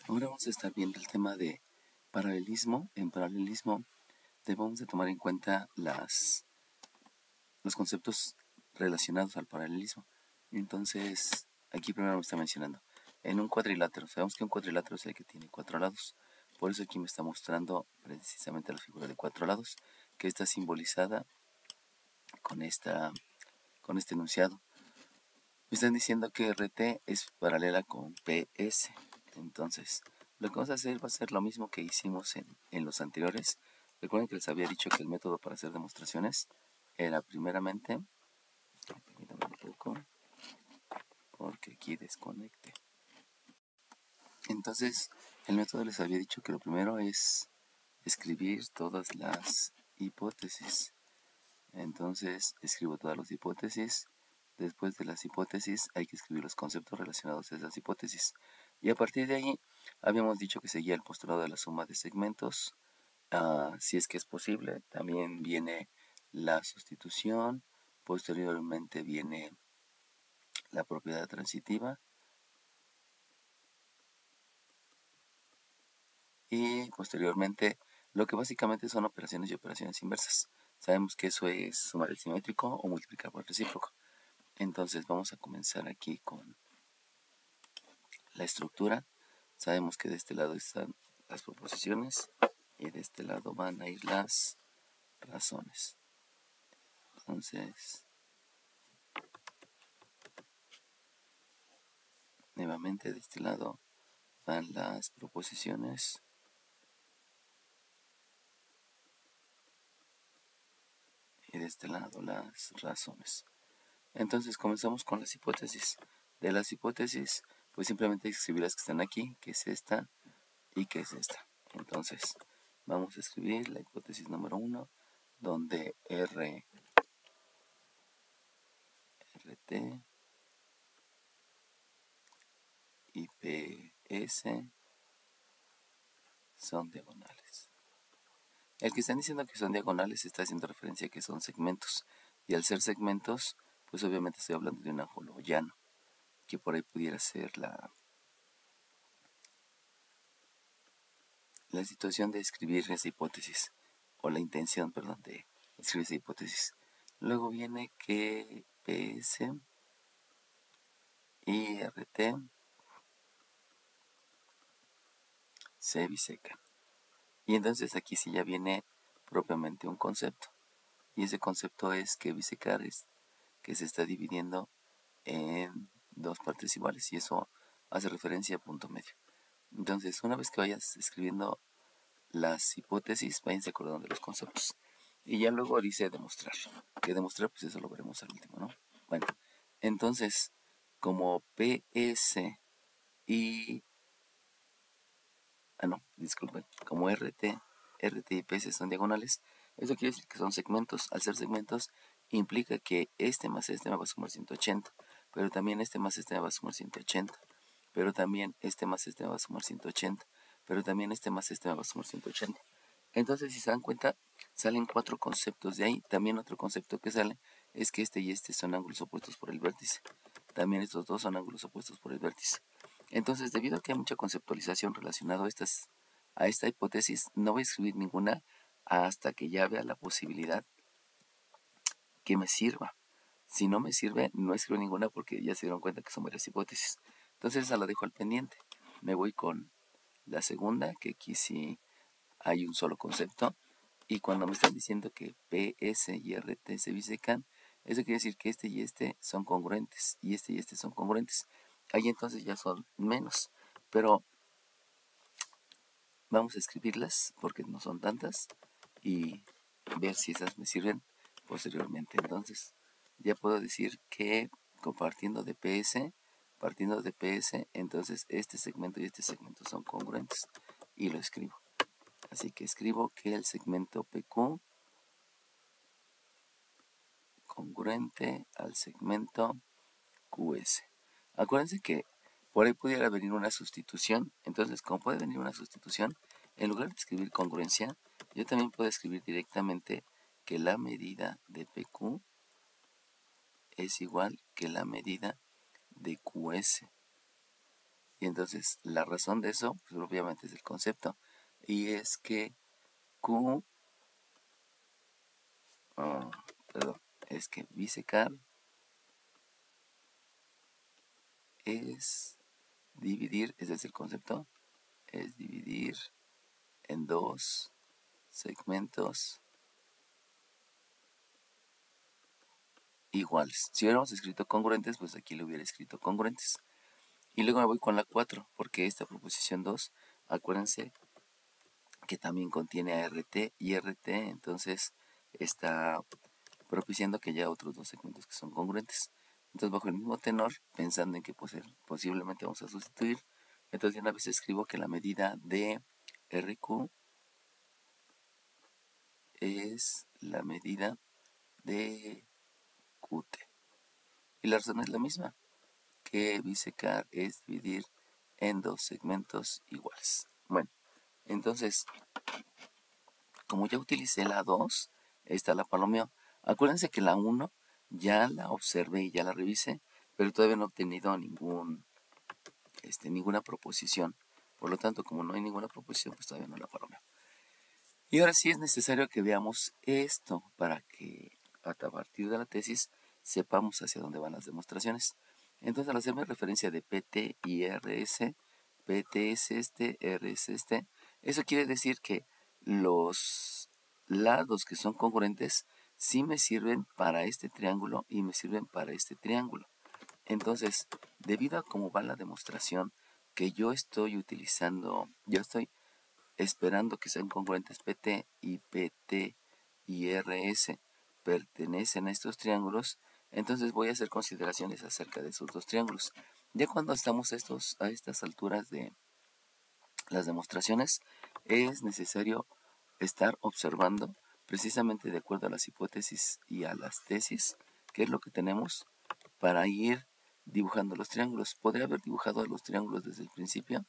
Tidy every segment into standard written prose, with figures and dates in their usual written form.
Ahora vamos a estar viendo el tema de paralelismo. En paralelismo debemos de tomar en cuenta los conceptos relacionados al paralelismo. Entonces, aquí primero me está mencionando. En un cuadrilátero, sabemos que un cuadrilátero es el que tiene 4 lados. Por eso aquí me está mostrando precisamente la figura de 4 lados, que está simbolizada con este enunciado. Me están diciendo que RT es paralela con PS. Entonces, lo que vamos a hacer va a ser lo mismo que hicimos en los anteriores. Recuerden que les había dicho que el método para hacer demostraciones era primeramente, permítanme un poco, porque aquí desconecte. Entonces, el método les había dicho que lo primero es escribir todas las hipótesis. Entonces, escribo todas las hipótesis. Después de las hipótesis hay que escribir los conceptos relacionados a esas hipótesis. Y a partir de ahí habíamos dicho que seguía el postulado de la suma de segmentos. Si es que es posible, también viene la sustitución. Posteriormente viene la propiedad transitiva. Y posteriormente lo que básicamente son operaciones y operaciones inversas. Sabemos que eso es sumar el simétrico o multiplicar por el recíproco. Entonces vamos a comenzar aquí con la estructura. Sabemos que de este lado están las proposiciones y de este lado van a ir las razones. Entonces, nuevamente de este lado van las proposiciones y de este lado las razones. Entonces comenzamos con las hipótesis. De las hipótesis, pues simplemente hay que escribir las que están aquí, que es esta y que es esta. Entonces, vamos a escribir la hipótesis número 1, donde RT y PS son diagonales. El que están diciendo que son diagonales está haciendo referencia a que son segmentos. Y al ser segmentos, pues obviamente estoy hablando de un ángulo llano, que por ahí pudiera ser la situación de escribir esa hipótesis, o la intención, perdón, de escribir esa hipótesis. Luego viene que PS y RT se bisecan. Y entonces aquí sí ya viene propiamente un concepto. Y ese concepto es que bisecar es que se está dividiendo en dos partes iguales. Y eso hace referencia a punto medio. Entonces, una vez que vayas escribiendo las hipótesis, váyanse acordando de los conceptos. Y ya luego dice demostrar. Que demostrar, pues eso lo veremos al último, ¿no? Bueno, entonces, como PS y... no, disculpen. Como RT y PS son diagonales, eso quiere decir que son segmentos. Al ser segmentos, implica que este más este me va a sumar 180. Pero también este más este me va a sumar 180. Pero también este más este me va a sumar 180. Pero también este más este me va a sumar 180. Entonces, si se dan cuenta, salen 4 conceptos de ahí. También otro concepto que sale es que este y este son ángulos opuestos por el vértice. También estos dos son ángulos opuestos por el vértice. Entonces, debido a que hay mucha conceptualización relacionada a esta hipótesis, no voy a escribir ninguna hasta que ya vea la posibilidad que me sirva. Si no me sirve, no escribo ninguna porque ya se dieron cuenta que son varias hipótesis. Entonces, esa la dejo al pendiente. Me voy con la segunda, que aquí sí hay un solo concepto. Y cuando me están diciendo que PS y RT se bisecan, eso quiere decir que este y este son congruentes y este son congruentes. Ahí entonces ya son menos. Pero vamos a escribirlas porque no son tantas y ver si esas me sirven posteriormente. Entonces ya puedo decir que partiendo de PS, entonces este segmento y este segmento son congruentes y lo escribo. Así que escribo que el segmento PQ congruente al segmento QS. Acuérdense que por ahí pudiera venir una sustitución. Entonces, como puede venir una sustitución, en lugar de escribir congruencia, yo también puedo escribir directamente que la medida de PQ es igual que la medida de QS. Y entonces la razón de eso, pues obviamente es el concepto. Y es que Q, oh, perdón, es que bisecar es dividir, ese es el concepto, es dividir en dos segmentos iguales. Si hubiéramos escrito congruentes, pues aquí lo hubiera escrito congruentes. Y luego me voy con la 4, porque esta proposición 2, acuérdense que también contiene a RT y RT, entonces está propiciando que haya otros dos segmentos que son congruentes. Entonces, bajo el mismo tenor, pensando en que pues, posiblemente vamos a sustituir, entonces de una vez escribo que la medida de RQ es la medida de QT. Y la razón es la misma, que bisecar es dividir en dos segmentos iguales. Bueno, entonces, como ya utilicé la 2, esta la palomeo. Acuérdense que la 1 ya la observé y ya la revisé, pero todavía no he obtenido ninguna proposición. Por lo tanto, como no hay ninguna proposición, pues todavía no la palomeo. Y ahora sí es necesario que veamos esto para que a partir de la tesis sepamos hacia dónde van las demostraciones. Entonces, al hacerme referencia de PT y RS, PT es este, R es este, eso quiere decir que los lados que son congruentes sí me sirven para este triángulo y me sirven para este triángulo. Entonces, debido a cómo va la demostración que yo estoy utilizando, yo estoy esperando que sean congruentes PT y PT y RS pertenecen a estos triángulos, entonces voy a hacer consideraciones acerca de esos dos triángulos. Ya cuando estamos a estas alturas de las demostraciones, es necesario estar observando precisamente de acuerdo a las hipótesis y a las tesis, qué es lo que tenemos para ir dibujando los triángulos. Podría haber dibujado los triángulos desde el principio,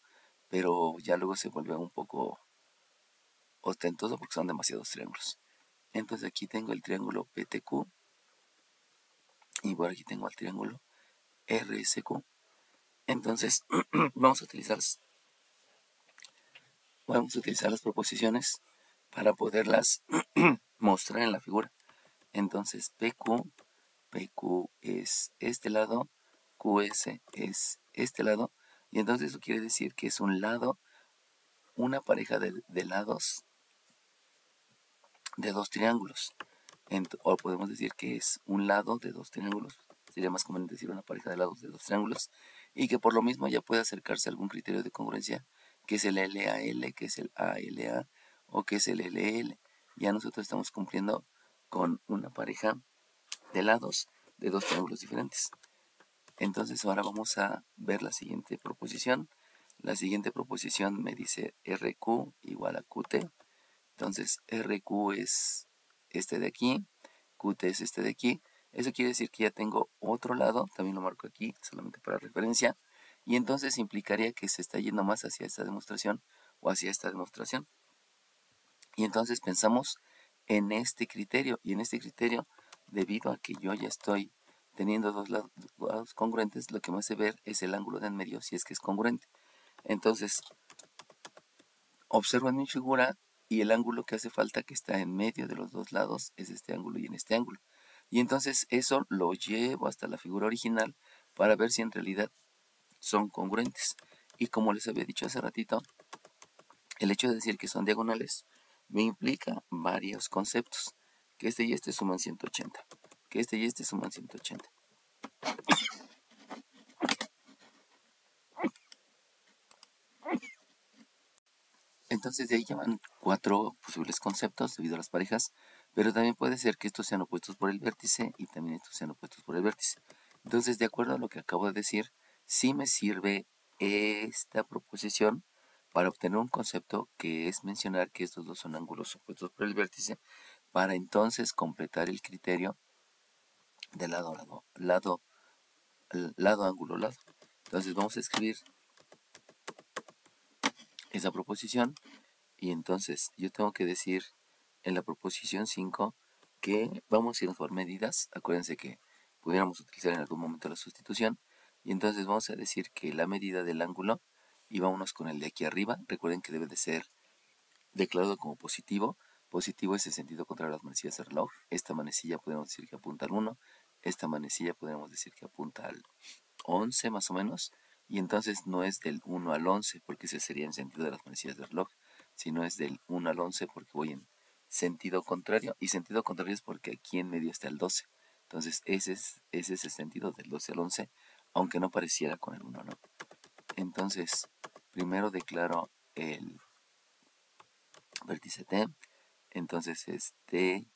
pero ya luego se vuelve un poco ostentoso porque son demasiados triángulos. Entonces aquí tengo el triángulo PTQ y por aquí tengo el triángulo RSQ. Entonces vamos a utilizar las proposiciones para poderlas mostrar en la figura. Entonces PQ es este lado, QS es este lado, y entonces eso quiere decir que es un lado, una pareja de lados de dos triángulos. O podemos decir que es un lado de dos triángulos, sería más conveniente decir una pareja de lados de dos triángulos, y que por lo mismo ya puede acercarse a algún criterio de congruencia, que es el LAL, que es el ALA, o que es el LL. Ya nosotros estamos cumpliendo con una pareja de lados de dos triángulos diferentes. Entonces ahora vamos a ver la siguiente proposición. La siguiente proposición me dice RQ igual a QT. Entonces RQ es este de aquí, QT es este de aquí. Eso quiere decir que ya tengo otro lado, también lo marco aquí solamente para referencia, y entonces implicaría que se está yendo más hacia esta demostración o hacia esta demostración. Y entonces pensamos en este criterio, y en este criterio, debido a que yo ya estoy teniendo dos lados congruentes, lo que me hace ver es el ángulo de en medio si es que es congruente. Entonces, observo en mi figura y el ángulo que hace falta que está en medio de los dos lados es este ángulo y en este ángulo. Y entonces eso lo llevo hasta la figura original para ver si en realidad son congruentes. Y como les había dicho hace ratito, el hecho de decir que son diagonales me implica varios conceptos. Que este y este suman 180. Que este y este suman 180. Entonces de ahí llaman 4 posibles conceptos debido a las parejas, pero también puede ser que estos sean opuestos por el vértice y también estos sean opuestos por el vértice. Entonces, de acuerdo a lo que acabo de decir, sí me sirve esta proposición para obtener un concepto que es mencionar que estos dos son ángulos opuestos por el vértice, para entonces completar el criterio de lado a lado, ángulo, lado. Entonces vamos a escribir esa proposición. Y entonces yo tengo que decir en la proposición 5 que vamos a ir por medidas. Acuérdense que pudiéramos utilizar en algún momento la sustitución. Y entonces vamos a decir que la medida del ángulo, y vámonos con el de aquí arriba, recuerden que debe de ser declarado como positivo. Positivo es el sentido contrario a las manecillas del reloj. Esta manecilla podemos decir que apunta al 1, esta manecilla podemos decir que apunta al 11 más o menos, y entonces no es del 1 al 11 porque ese sería en sentido de las manecillas del reloj, sino es del 1 al 11 porque voy en sentido contrario, y sentido contrario es porque aquí en medio está el 12. Entonces ese es el sentido del 12 al 11, aunque no pareciera con el 1, ¿no? Entonces, primero declaro el vértice T, entonces es TQP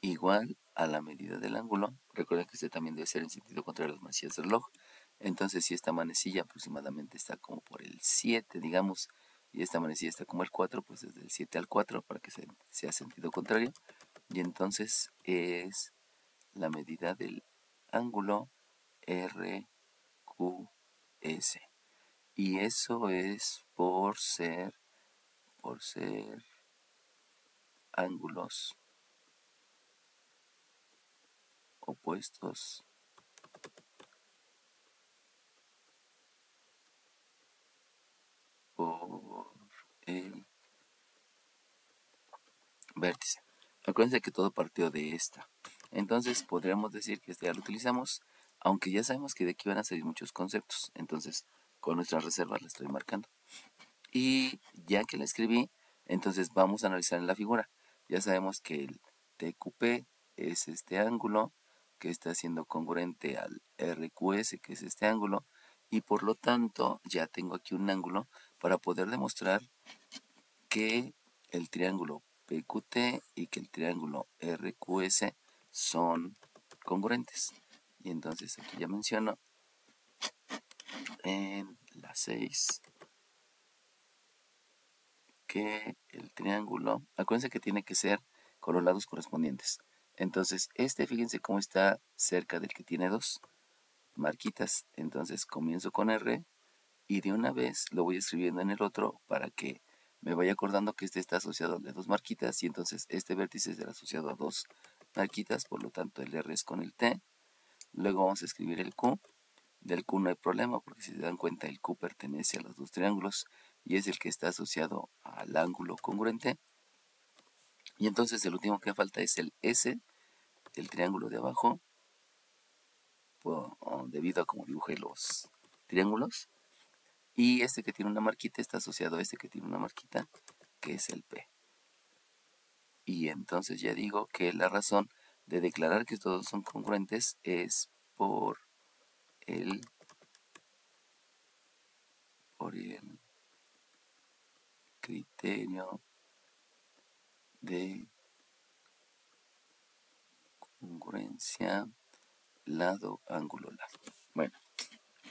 igual a la medida del ángulo. Recuerden que este también debe ser en sentido contrario a las manecillas del reloj. Entonces, si esta manecilla aproximadamente está como por el 7, digamos, y esta manecilla está como el 4, pues desde el 7 al 4 para que sea sentido contrario. Y entonces es la medida del ángulo RQS. Y eso es por ser ángulos opuestos por el vértice. Acuérdense que todo partió de esta. Entonces podríamos decir que este ya lo utilizamos, aunque ya sabemos que de aquí van a salir muchos conceptos. Entonces con nuestras reservas la estoy marcando. Y ya que la escribí, entonces vamos a analizar en la figura. Ya sabemos que el TQP es este ángulo que está siendo congruente al RQS, que es este ángulo, y por lo tanto ya tengo aquí un ángulo para poder demostrar que el triángulo PQT y que el triángulo RQS son congruentes. Y entonces aquí ya menciono en la 6 que el triángulo, acuérdense que tiene que ser con los lados correspondientes. Entonces fíjense cómo está cerca del que tiene 2 marquitas. Entonces comienzo con R y de una vez lo voy escribiendo en el otro para que me vaya acordando que este está asociado al de 2 marquitas, y entonces este vértice será asociado a 2 marquitas, por lo tanto el R es con el T. Luego vamos a escribir el Q. Del Q no hay problema porque si se dan cuenta el Q pertenece a los dos triángulos y es el que está asociado al ángulo congruente. Y entonces el último que falta es el S del triángulo de abajo, debido a cómo dibujé los triángulos. Y este que tiene una marquita está asociado a este que tiene una marquita, que es el P. Y entonces ya digo que la razón de declarar que todos son congruentes es por el criterio de congruencia lado, ángulo, lado. Bueno,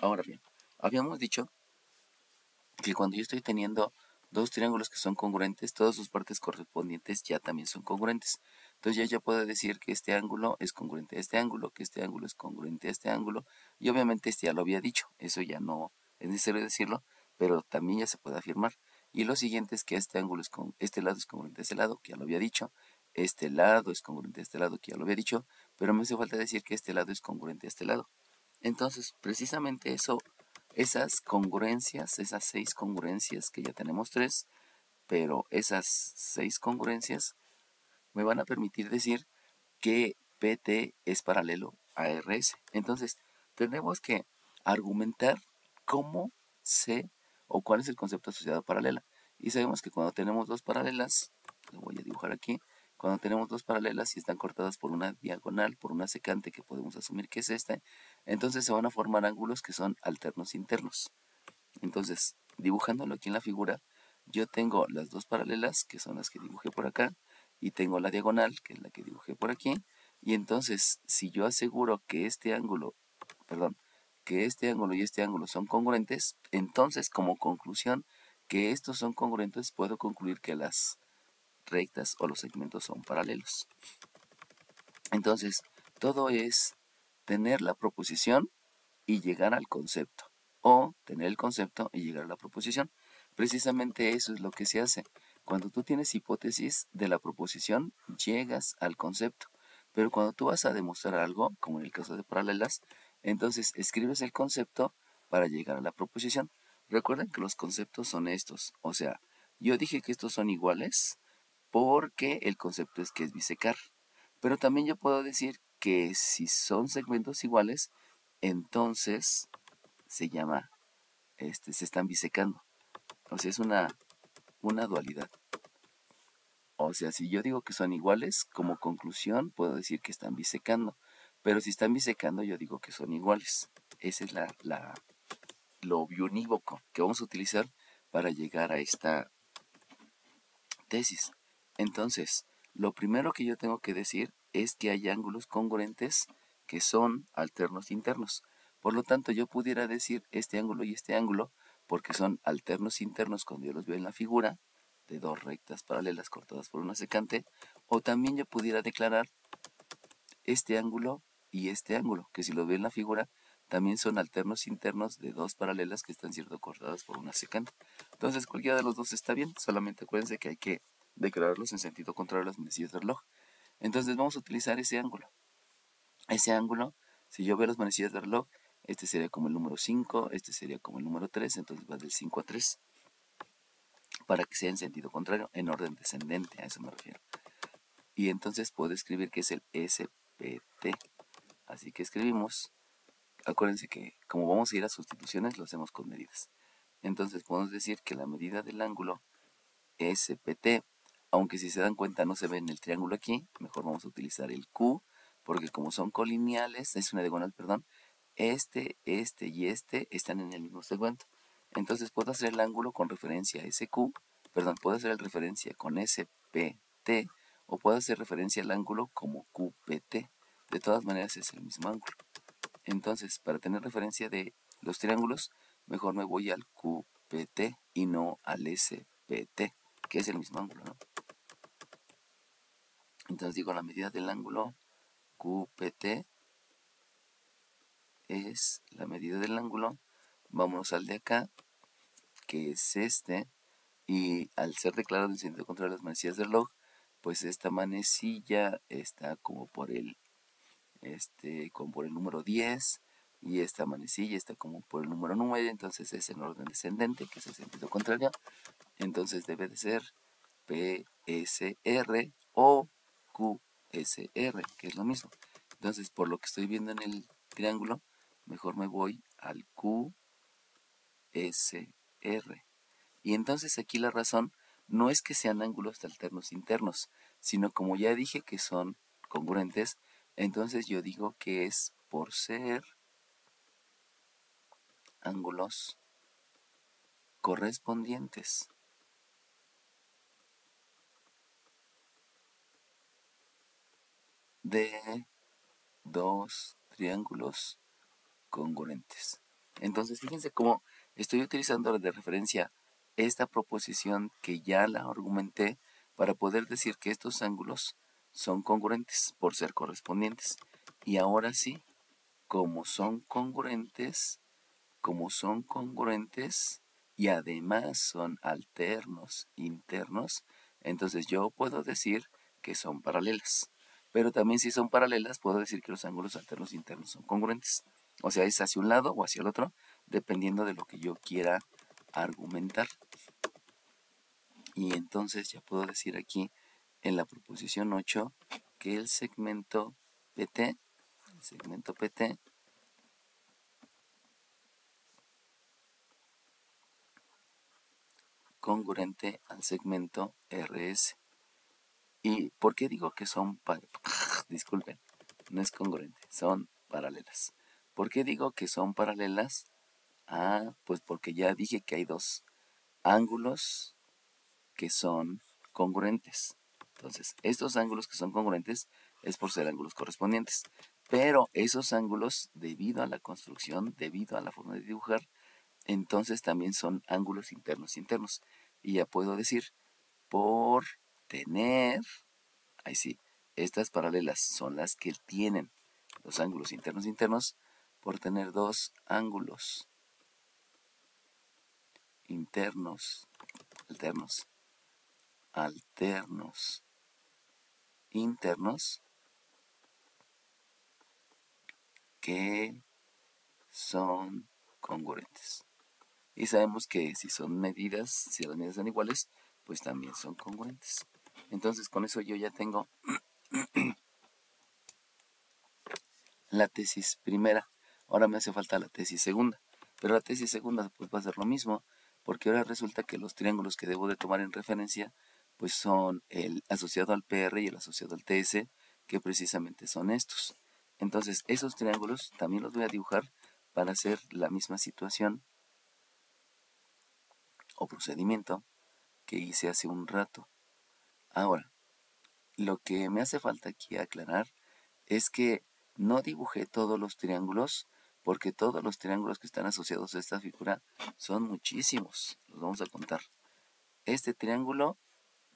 ahora bien, habíamos dicho que cuando yo estoy teniendo dos triángulos que son congruentes, todas sus partes correspondientes ya también son congruentes. Entonces ya yo puedo decir que este ángulo es congruente a este ángulo, que este ángulo es congruente a este ángulo, y obviamente este ya lo había dicho, eso ya no es necesario decirlo, pero también ya se puede afirmar. Y lo siguiente es que este lado es congruente a este lado, que ya lo había dicho, este lado es congruente a este lado, que ya lo había dicho, pero me hace falta decir que este lado es congruente a este lado. Entonces, precisamente esas congruencias, esas 6 congruencias, que ya tenemos 3, pero esas 6 congruencias me van a permitir decir que PT es paralelo a RS. Entonces, tenemos que argumentar cómo sé o cuál es el concepto asociado a paralela. Y sabemos que cuando tenemos dos paralelas, lo voy a dibujar aquí, cuando tenemos dos paralelas y están cortadas por una diagonal, por una secante que podemos asumir que es esta, entonces se van a formar ángulos que son alternos internos. Entonces, dibujándolo aquí en la figura, yo tengo las dos paralelas, que son las que dibujé por acá, y tengo la diagonal, que es la que dibujé por aquí, y entonces, si yo aseguro que este ángulo y este ángulo son congruentes, entonces como conclusión que estos son congruentes, puedo concluir que las rectas o los segmentos son paralelos. Entonces, todo es tener la proposición y llegar al concepto, o tener el concepto y llegar a la proposición. Precisamente eso es lo que se hace. Cuando tú tienes hipótesis de la proposición, llegas al concepto. Pero cuando tú vas a demostrar algo, como en el caso de paralelas, entonces escribes el concepto para llegar a la proposición. Recuerden que los conceptos son estos, o sea, yo dije que estos son iguales porque el concepto es que es bisecar. Pero también yo puedo decir que si son segmentos iguales, entonces se llama, se están bisecando. O sea, es una dualidad. O sea, si yo digo que son iguales, como conclusión puedo decir que están bisecando. Pero si están bisecando, yo digo que son iguales. Ese es lo biunívoco que vamos a utilizar para llegar a esta tesis. Entonces, lo primero que yo tengo que decir es que hay ángulos congruentes que son alternos internos. Por lo tanto, yo pudiera decir este ángulo y este ángulo porque son alternos internos cuando yo los veo en la figura de dos rectas paralelas cortadas por una secante, o también yo pudiera declarar este ángulo y este ángulo, que si lo veo en la figura, también son alternos internos de dos paralelas que están siendo cortadas por una secante. Entonces cualquiera de los dos está bien, solamente acuérdense que hay que declararlos en sentido contrario a las manecillas del reloj. Entonces vamos a utilizar ese ángulo. Ese ángulo, si yo veo las manecillas del reloj, este sería como el número 5, este sería como el número 3, entonces va del 5 a 3, para que sea en sentido contrario, en orden descendente, a eso me refiero. Y entonces puedo escribir que es el SPT. Así que escribimos, acuérdense que como vamos a ir a sustituciones, lo hacemos con medidas. Entonces podemos decir que la medida del ángulo SPT, aunque si se dan cuenta no se ve en el triángulo aquí, mejor vamos a utilizar el Q, porque como son colineales, es una diagonal, perdón, este y este están en el mismo segmento. Entonces puedo hacer el ángulo con referencia a SQ, perdón, puedo hacer el referencia con SPT, o puedo hacer referencia al ángulo como QPT. De todas maneras es el mismo ángulo. Entonces, para tener referencia de los triángulos, mejor me voy al QPT y no al SPT, que es el mismo ángulo, ¿no? Entonces digo, la medida del ángulo QPT es la medida del ángulo. Vámonos al de acá, que es este, y al ser declarado en sentido contrario a las manecillas del reloj, pues esta manecilla está como por el número 10, y esta manecilla está como por el número 9, entonces es en orden descendente, que es el sentido contrario. Entonces debe de ser PSR o QSR, que es lo mismo. Entonces, por lo que estoy viendo en el triángulo, mejor me voy al QSR. Y entonces aquí la razón no es que sean ángulos alternos internos, sino como ya dije que son congruentes, entonces yo digo que es por ser ángulos correspondientes de dos triángulos congruentes. Entonces fíjense cómo estoy utilizando de referencia esta proposición que ya la argumenté para poder decir que estos ángulos son congruentes por ser correspondientes. Y ahora sí, como son congruentes, y además son alternos internos, entonces yo puedo decir que son paralelas. Pero también si son paralelas, puedo decir que los ángulos alternos internos son congruentes. O sea, es hacia un lado o hacia el otro, dependiendo de lo que yo quiera argumentar. Y entonces ya puedo decir aquí en la proposición 8 que el segmento PT congruente al segmento RS. ¿Y por qué digo que son disculpen, no es congruente, son paralelas? ¿Por qué digo que son paralelas? Ah, pues porque ya dije que hay dos ángulos que son congruentes. Entonces, estos ángulos que son congruentes es por ser ángulos correspondientes. Pero esos ángulos, debido a la construcción, debido a la forma de dibujar, entonces también son ángulos internos. Y ya puedo decir, por tener, ahí sí, estas paralelas son las que tienen los ángulos internos, por tener dos ángulos internos, alternos, internos, que son congruentes. Y sabemos que si son medidas, si las medidas son iguales, pues también son congruentes. Entonces con eso yo ya tengo la tesis primera. Ahora me hace falta la tesis segunda. Pero la tesis segunda pues va a ser lo mismo, porque ahora resulta que los triángulos que debo de tomar en referencia pues son el asociado al PR y el asociado al TS, que precisamente son estos. Entonces esos triángulos también los voy a dibujar para hacer la misma situación o procedimiento que hice hace un rato. Ahora, lo que me hace falta aquí aclarar es que no dibujé todos los triángulos, porque todos los triángulos que están asociados a esta figura son muchísimos. Los vamos a contar. Este triángulo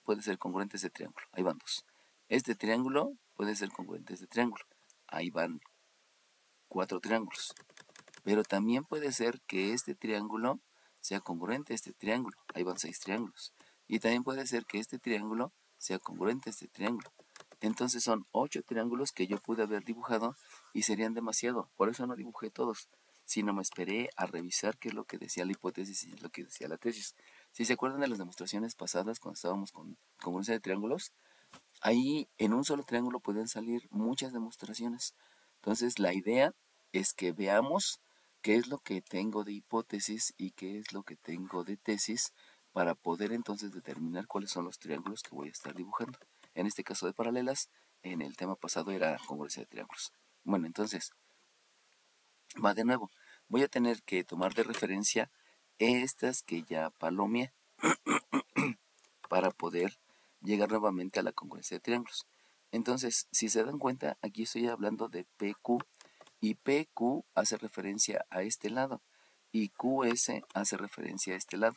puede ser congruente a este triángulo. Ahí van dos. Este triángulo puede ser congruente a este triángulo. Ahí van 4 triángulos. Pero también puede ser que este triángulo sea congruente a este triángulo. Ahí van 6 triángulos. Y también puede ser que este triángulo sea congruente a este triángulo. Entonces son 8 triángulos que yo pude haber dibujado y serían demasiado. Por eso no dibujé todos, sino me esperé a revisar qué es lo que decía la hipótesis y lo que decía la tesis. Si se acuerdan de las demostraciones pasadas cuando estábamos con congruencia de triángulos, ahí en un solo triángulo pueden salir muchas demostraciones. Entonces la idea es que veamos qué es lo que tengo de hipótesis y qué es lo que tengo de tesis para poder entonces determinar cuáles son los triángulos que voy a estar dibujando. En este caso de paralelas, en el tema pasado era congruencia de triángulos. Bueno, entonces, va de nuevo. Voy a tener que tomar de referencia estas que ya palomeé para poder llegar nuevamente a la congruencia de triángulos. Entonces, si se dan cuenta, aquí estoy hablando de PQ y PQ hace referencia a este lado y QS hace referencia a este lado.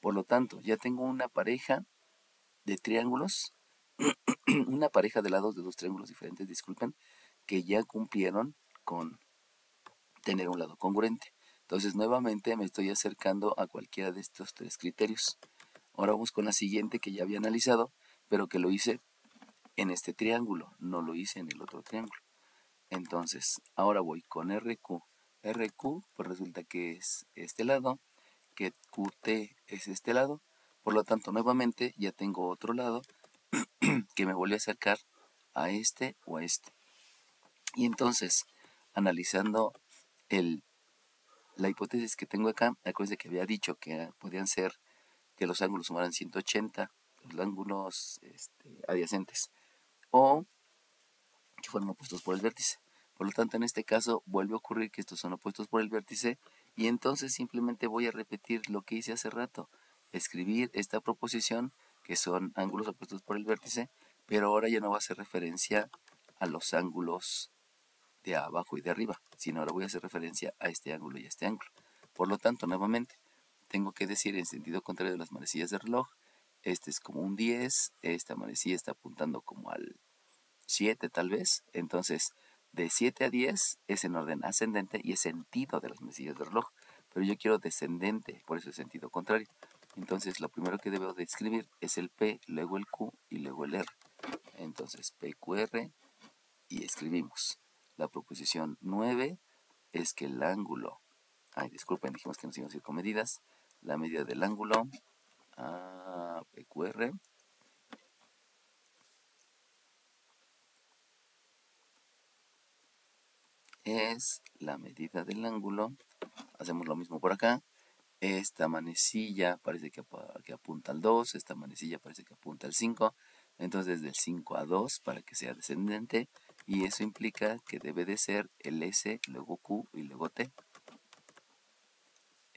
Por lo tanto, ya tengo una pareja de triángulos, una pareja de lados de dos triángulos diferentes, disculpen, que ya cumplieron con tener un lado congruente. Entonces, nuevamente me estoy acercando a cualquiera de estos 3 criterios. Ahora vamos con la siguiente que ya había analizado, pero que lo hice en este triángulo, no lo hice en el otro triángulo. Entonces, ahora voy con RQ. RQ, pues resulta que es este lado, que QT es este lado. Por lo tanto, nuevamente ya tengo otro lado que me vuelve a acercar a este o a este. Y entonces, analizando la hipótesis que tengo acá, acuérdense que había dicho que podían ser que los ángulos sumaran 180, los ángulos adyacentes, o que fueron opuestos por el vértice. Por lo tanto, en este caso vuelve a ocurrir que estos son opuestos por el vértice y entonces simplemente voy a repetir lo que hice hace rato, escribir esta proposición que son ángulos opuestos por el vértice, pero ahora ya no va a hacer referencia a los ángulos de abajo y de arriba, sino ahora voy a hacer referencia a este ángulo y a este ángulo. Por lo tanto, nuevamente, tengo que decir en sentido contrario de las manecillas de reloj, este es como un 10, esta manecilla está apuntando como al 7 tal vez, entonces de 7 a 10 es en orden ascendente y es sentido de las manecillas de reloj, pero yo quiero descendente, por eso es sentido contrario. Entonces lo primero que debo de escribir es el P, luego el Q y luego el R. Entonces PQR y escribimos. La proposición 9 es que el ángulo, disculpen, dijimos que nos íbamos a ir con medidas, la medida del ángulo PQR es la medida del ángulo. Hacemos lo mismo por acá. Esta manecilla parece que apunta al 2, esta manecilla parece que apunta al 5. Entonces del 5 a 2 para que sea descendente, y eso implica que debe de ser el S, luego Q y luego T.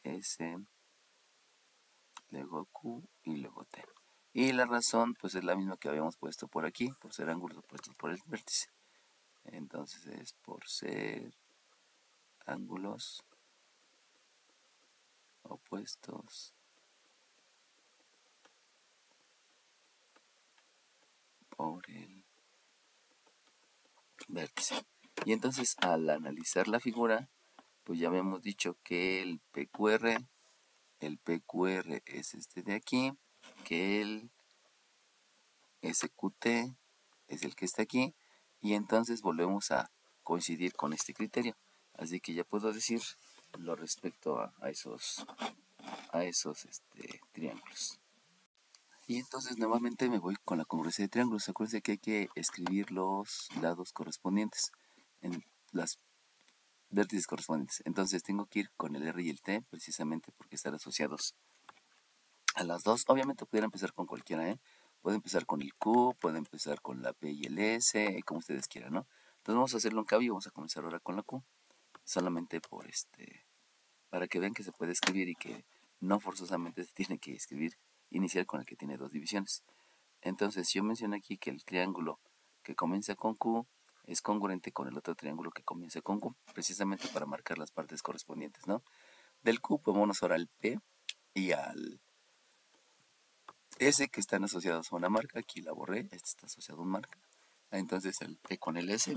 S, luego Q y luego T. Y la razón pues es la misma que habíamos puesto por aquí, por ser ángulos opuestos por el vértice. Entonces es por ser ángulos opuestos por el vértice. Y entonces al analizar la figura, pues ya habíamos dicho que el PQR es este de aquí, que el SQT es el que está aquí, y entonces volvemos a coincidir con este criterio. Así que ya puedo decir lo respecto a esos triángulos. Y entonces nuevamente me voy con la congruencia de triángulos. Acuérdense que hay que escribir los lados correspondientes en las vértices correspondientes. Entonces tengo que ir con el R y el T precisamente porque están asociados a las dos. Obviamente pudiera empezar con cualquiera, ¿eh? Puede empezar con el Q, puede empezar con la P y el S, como ustedes quieran, ¿no? Entonces vamos a hacerlo en cambio y vamos a comenzar ahora con la Q. Solamente para que vean que se puede escribir y que no forzosamente se tiene que escribir inicial con el que tiene dos divisiones. Entonces yo mencioné aquí que el triángulo que comienza con Q es congruente con el otro triángulo que comienza con Q, precisamente para marcar las partes correspondientes, ¿no? Del Q, pues vámonos ahora al P y al S, que están asociados a una marca. Aquí la borré, este está asociado a una marca. Entonces el P con el S,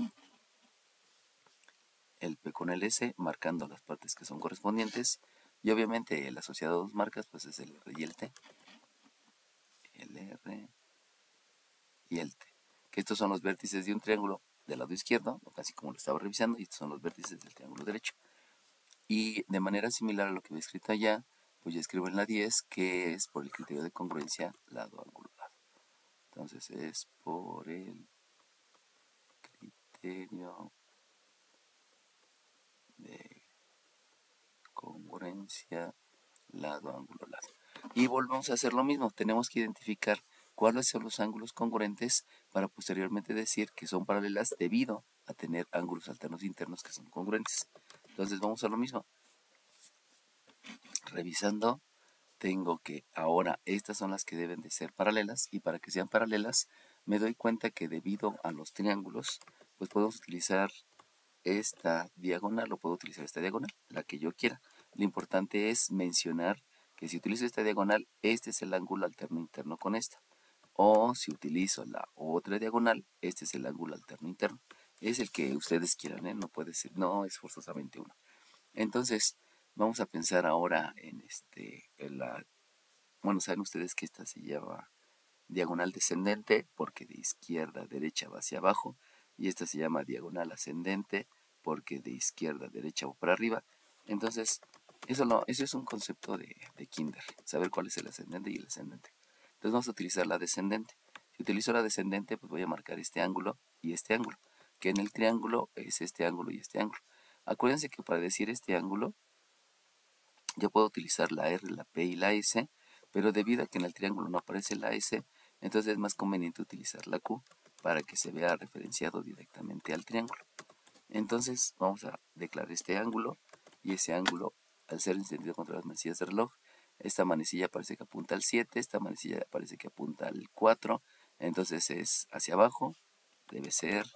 marcando las partes que son correspondientes. Y obviamente el asociado a dos marcas, pues es el R y el T. El R y el T. Que estos son los vértices de un triángulo del lado izquierdo, casi como lo estaba revisando, y estos son los vértices del triángulo derecho. Y de manera similar a lo que había escrito allá, pues ya escribo en la 10, que es por el criterio de congruencia lado ángulo lado. Entonces es por el criterio de congruencia lado ángulo lado. Y volvemos a hacer lo mismo, tenemos que identificar cuáles son los ángulos congruentes para posteriormente decir que son paralelas debido a tener ángulos alternos internos que son congruentes. Entonces vamos a lo mismo. Revisando, tengo que ahora estas son las que deben de ser paralelas, y para que sean paralelas me doy cuenta que debido a los triángulos pues podemos utilizar esta diagonal o puedo utilizar esta diagonal, la que yo quiera. Lo importante es mencionar que si utilizo esta diagonal, este es el ángulo alterno interno con esta. O si utilizo la otra diagonal, este es el ángulo alterno interno. Es el que ustedes quieran, ¿eh? No puede ser, no es forzosamente uno. Entonces, vamos a pensar ahora bueno, saben ustedes que esta se llama diagonal descendente porque de izquierda a derecha va hacia abajo, y esta se llama diagonal ascendente porque de izquierda a derecha va para arriba. Entonces, eso es un concepto de kinder, saber cuál es el ascendente y el ascendente. Entonces vamos a utilizar la descendente. Si utilizo la descendente, pues voy a marcar este ángulo y este ángulo, que en el triángulo es este ángulo y este ángulo. Acuérdense que para decir este ángulo, yo puedo utilizar la R, la P y la S, pero debido a que en el triángulo no aparece la S, entonces es más conveniente utilizar la Q para que se vea referenciado directamente al triángulo. Entonces vamos a declarar este ángulo, y ese ángulo, al ser encendido contra las manecillas de reloj, esta manecilla parece que apunta al 7, esta manecilla parece que apunta al 4, entonces es hacia abajo, debe ser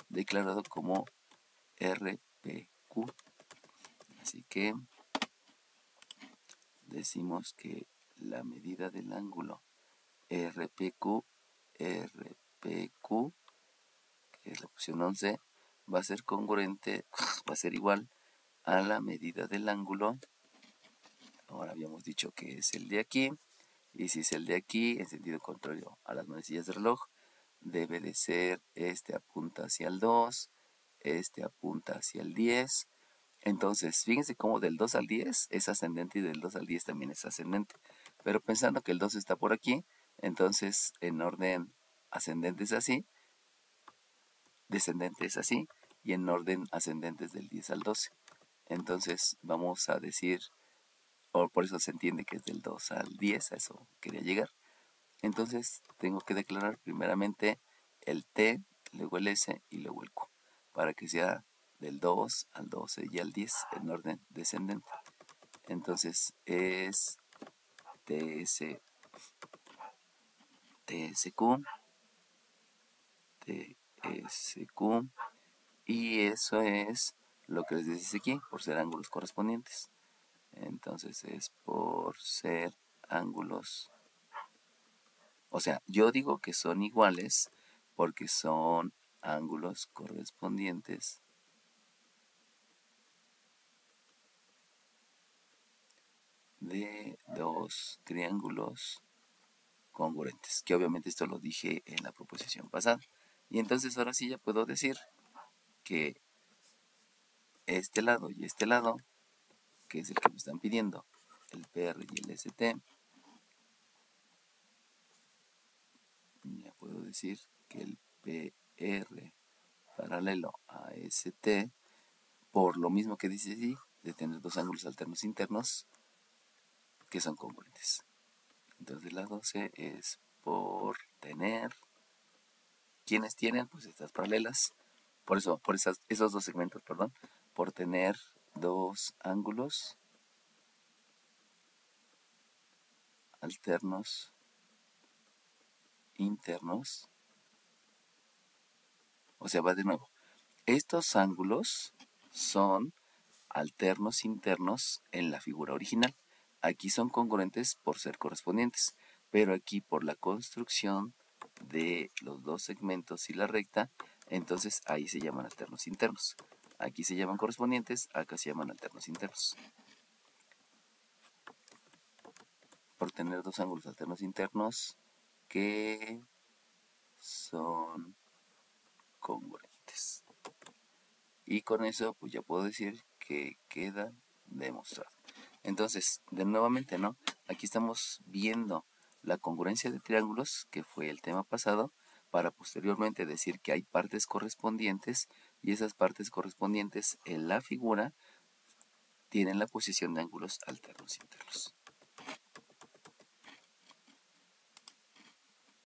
declarado como RPQ. Así que decimos que la medida del ángulo RPQ, RPQ, que es la posición 11, va a ser congruente, va a ser igual a la medida del ángulo. Ahora habíamos dicho que es el de aquí, y si es el de aquí, en sentido contrario a las manecillas de reloj, debe de ser este apunta hacia el 2, este apunta hacia el 10. Entonces, fíjense cómo del 2 al 10 es ascendente y del 2 al 10 también es ascendente. Pero pensando que el 2 está por aquí, entonces en orden ascendente es así, descendente es así, y en orden ascendente es del 10 al 12. Entonces vamos a decir, o por eso se entiende que es del 2 al 10, a eso quería llegar. Entonces tengo que declarar primeramente el T, luego el S y luego el Q, para que sea del 2 al 12 y al 10 en orden descendente. Entonces es TS, TSQ, TSQ, y eso es lo que les dice aquí, por ser ángulos correspondientes. Entonces es por ser ángulos, o sea, yo digo que son iguales porque son ángulos correspondientes de dos triángulos congruentes, que obviamente esto lo dije en la proposición pasada. Y entonces ahora sí ya puedo decir que este lado y este lado, que es el que me están pidiendo, el PR y el ST, ya puedo decir que el PR paralelo a ST, por lo mismo que dice aquí, de tener dos ángulos alternos internos que son congruentes. Entonces la 12 es por tener, ¿quiénes tienen? Pues estas paralelas, por eso, por esos dos segmentos, perdón, por tener dos ángulos alternos internos. O sea, va de nuevo. Estos ángulos son alternos internos en la figura original. Aquí son congruentes por ser correspondientes, pero aquí por la construcción de los dos segmentos y la recta, entonces ahí se llaman alternos internos. Aquí se llaman correspondientes, acá se llaman alternos internos. Por tener dos ángulos alternos internos que son congruentes. Y con eso pues ya puedo decir que queda demostrado. Entonces, de nuevamente, ¿no? Aquí estamos viendo la congruencia de triángulos, que fue el tema pasado, para posteriormente decir que hay partes correspondientes y esas partes correspondientes en la figura tienen la posición de ángulos alternos internos.